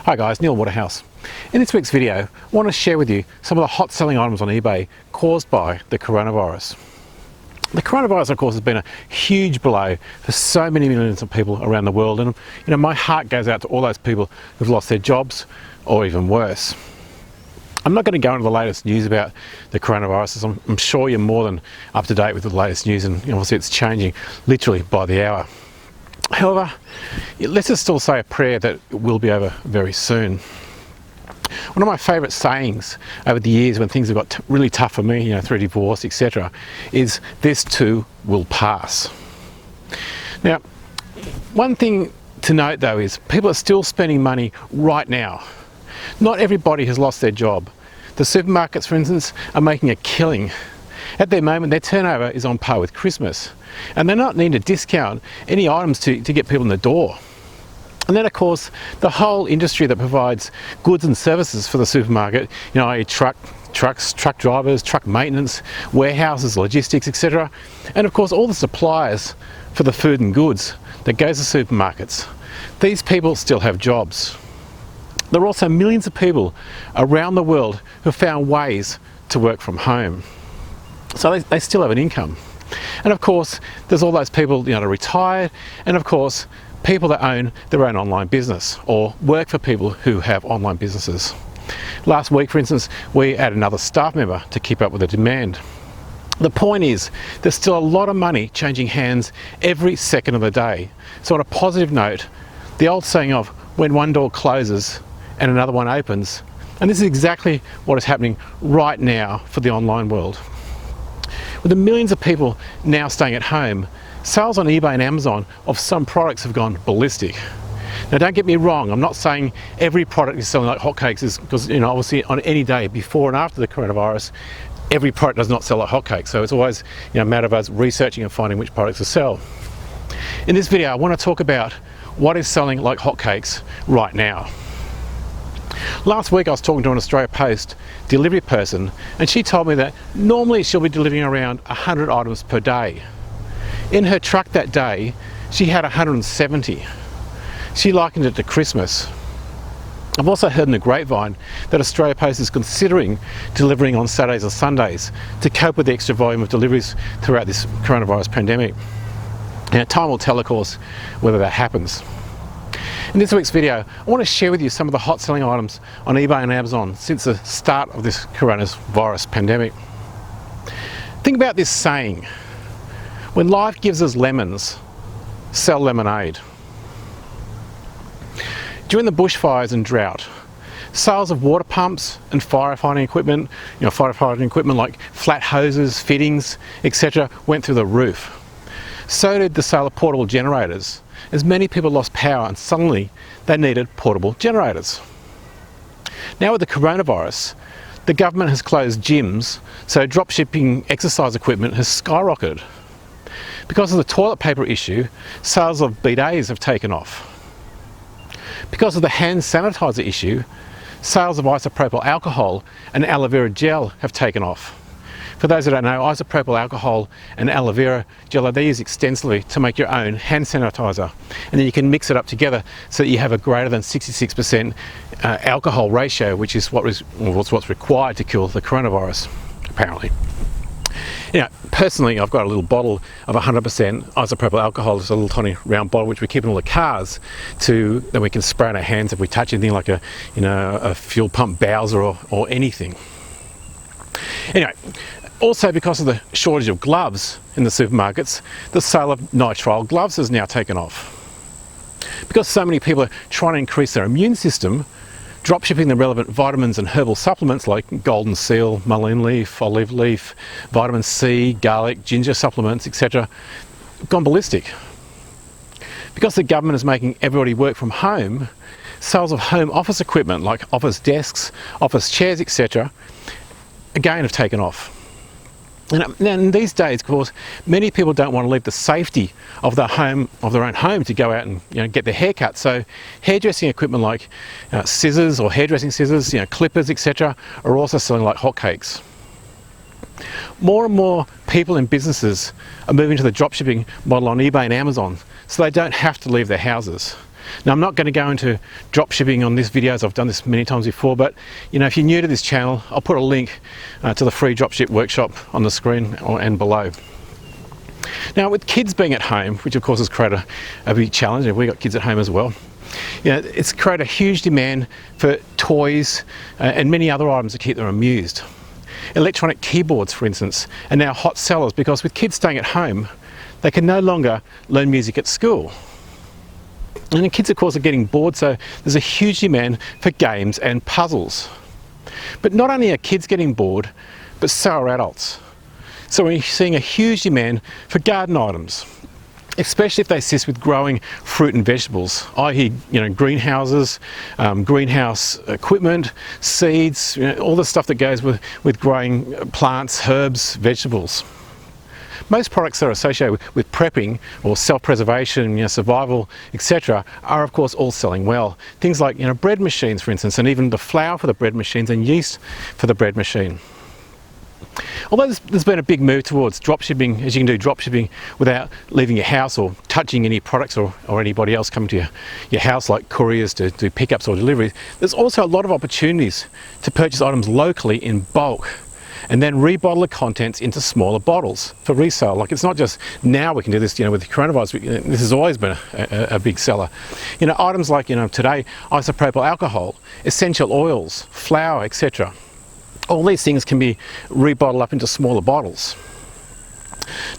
Hi guys, Neil Waterhouse. In this week's video, I want to share with you some of the hot selling items on eBay caused by the coronavirus. The coronavirus, of course, has been a huge blow for so many millions of people around the world, and my heart goes out to all those people who've lost their jobs, or even worse. I'm not going to go into the latest news about the coronavirus, as I'm sure you're more than up to date with the latest news, and obviously it's changing literally by the hour. However, let's just still say a prayer that it will be over very soon. One of my favourite sayings over the years when things have got really tough for me, through divorce, etc., is "this too will pass." Now, one thing to note though is people are still spending money right now. Not everybody has lost their job. The supermarkets, for instance, are making a killing. At the moment, their turnover is on par with Christmas, and they're not needing to discount any items to get people in the door. And then, of course, the whole industry that provides goods and services for the supermarket, i.e. trucks, truck drivers, truck maintenance, warehouses, logistics, etc. And of course, all the suppliers for the food and goods that goes to supermarkets. These people still have jobs. There are also millions of people around the world who have found ways to work from home. So they still have an income. And of course, there's all those people that are retired, and of course, people that own their own online business or work for people who have online businesses. Last week, for instance, we added another staff member to keep up with the demand. The point is, there's still a lot of money changing hands every second of the day. So on a positive note, the old saying of when one door closes and another one opens, and this is exactly what is happening right now for the online world. With the millions of people now staying at home, sales on eBay and Amazon of some products have gone ballistic. Now, don't get me wrong, I'm not saying every product is selling like hotcakes, because obviously on any day before and after the coronavirus, every product does not sell like hotcakes. So it's always a matter of us researching and finding which products to sell. In this video, I want to talk about what is selling like hotcakes right now. Last week I was talking to an Australia Post delivery person, and she told me that normally she'll be delivering around 100 items per day. In her truck that day, she had 170. She likened it to Christmas. I've also heard in the grapevine that Australia Post is considering delivering on Saturdays or Sundays to cope with the extra volume of deliveries throughout this coronavirus pandemic. Now, time will tell, of course, whether that happens. In this week's video, I want to share with you some of the hot selling items on eBay and Amazon since the start of this coronavirus pandemic. Think about this saying: when life gives us lemons, sell lemonade. During the bushfires and drought, sales of water pumps and firefighting equipment, like flat hoses, fittings, etc., went through the roof. So did the sale of portable generators, as many people lost power and suddenly they needed portable generators. Now with the coronavirus, the government has closed gyms, so dropshipping exercise equipment has skyrocketed. Because of the toilet paper issue, sales of bidets have taken off. Because of the hand sanitizer issue, sales of isopropyl alcohol and aloe vera gel have taken off. For those that don't know, isopropyl alcohol and aloe vera gel are used extensively to make your own hand sanitizer, and then you can mix it up together so that you have a greater than 66% alcohol ratio, which is what's required to kill the coronavirus, apparently. Personally, I've got a little bottle of 100% isopropyl alcohol. It's a little tiny round bottle which we keep in all the cars, then we can spray on our hands if we touch anything like a fuel pump bowser or anything. Anyway, also because of the shortage of gloves in the supermarkets, the sale of nitrile gloves has now taken off. Because so many people are trying to increase their immune system, dropshipping the relevant vitamins and herbal supplements like golden seal, mullein leaf, olive leaf, vitamin C, garlic, ginger supplements, etc., have gone ballistic. Because the government is making everybody work from home, sales of home office equipment like office desks, office chairs, etc., again have taken off. And in these days, of course, many people don't want to leave the safety of their own home to go out and get their hair cut. So hairdressing equipment like scissors or hairdressing scissors, clippers, etc., are also selling like hotcakes. More and more people and businesses are moving to the dropshipping model on eBay and Amazon, so they don't have to leave their houses. Now, I'm not going to go into drop shipping on this video, as I've done this many times before, but if you're new to this channel, I'll put a link to the free dropship workshop on the screen and below. Now, with kids being at home, which of course has created a big challenge, and we've got kids at home as well, it's created a huge demand for toys and many other items to keep them amused. Electronic keyboards, for instance, are now hot sellers because with kids staying at home, they can no longer learn music at school. And the kids, of course, are getting bored, so there's a huge demand for games and puzzles. But not only are kids getting bored, but so are adults. So we're seeing a huge demand for garden items, especially if they assist with growing fruit and vegetables, i.e. greenhouses, greenhouse equipment, seeds, all the stuff that goes with growing plants, herbs, vegetables. Most products that are associated with prepping or self-preservation, survival, etc. are of course all selling well. Things like bread machines, for instance, and even the flour for the bread machines and yeast for the bread machine. Although there's been a big move towards dropshipping, as you can do dropshipping without leaving your house or touching any products or anybody else coming to your house, like couriers to do pickups or deliveries, there's also a lot of opportunities to purchase items locally in bulk and then rebottle the contents into smaller bottles for resale. Like, it's not just now we can do this, with the coronavirus. This has always been a big seller. Items like, today, isopropyl alcohol, essential oils, flour, etc. All these things can be rebottled up into smaller bottles.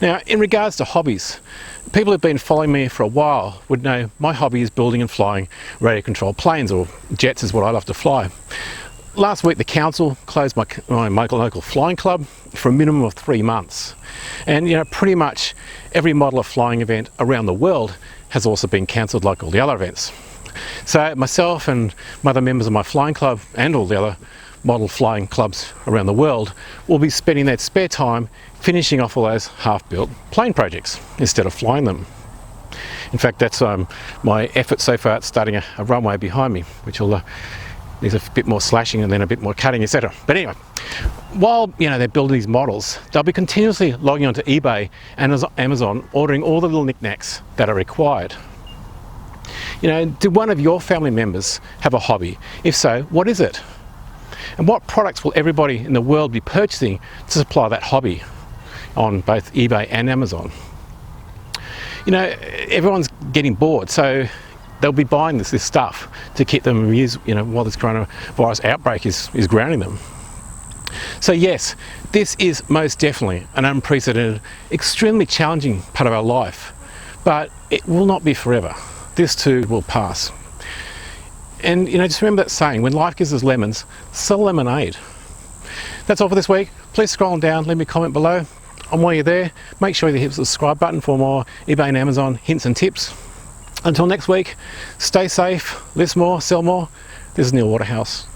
Now, in regards to hobbies, people who've been following me for a while would know my hobby is building and flying radio-controlled planes, or jets is what I love to fly. Last week, the council closed my local flying club for a minimum of 3 months. And pretty much every model of flying event around the world has also been cancelled, like all the other events. So myself and other members of my flying club and all the other model flying clubs around the world will be spending their spare time finishing off all those half-built plane projects instead of flying them. In fact, that's my effort so far at starting a runway behind me, which will needs a bit more slashing and then a bit more cutting, etc. But anyway, while they're building these models, they'll be continuously logging onto eBay and Amazon, ordering all the little knickknacks that are required. Do one of your family members have a hobby? If so, what is it? And what products will everybody in the world be purchasing to supply that hobby on both eBay and Amazon? Everyone's getting bored, so they'll be buying this stuff to keep them amused, while this coronavirus outbreak is grounding them. So yes, this is most definitely an unprecedented, extremely challenging part of our life, but it will not be forever. This too will pass. And just remember that saying, when life gives us lemons, sell lemonade. That's all for this week. Please scroll on down, leave me a comment below. And while you're there, make sure you hit the subscribe button for more eBay and Amazon hints and tips. Until next week, stay safe, live more, sell more. This is Neil Waterhouse.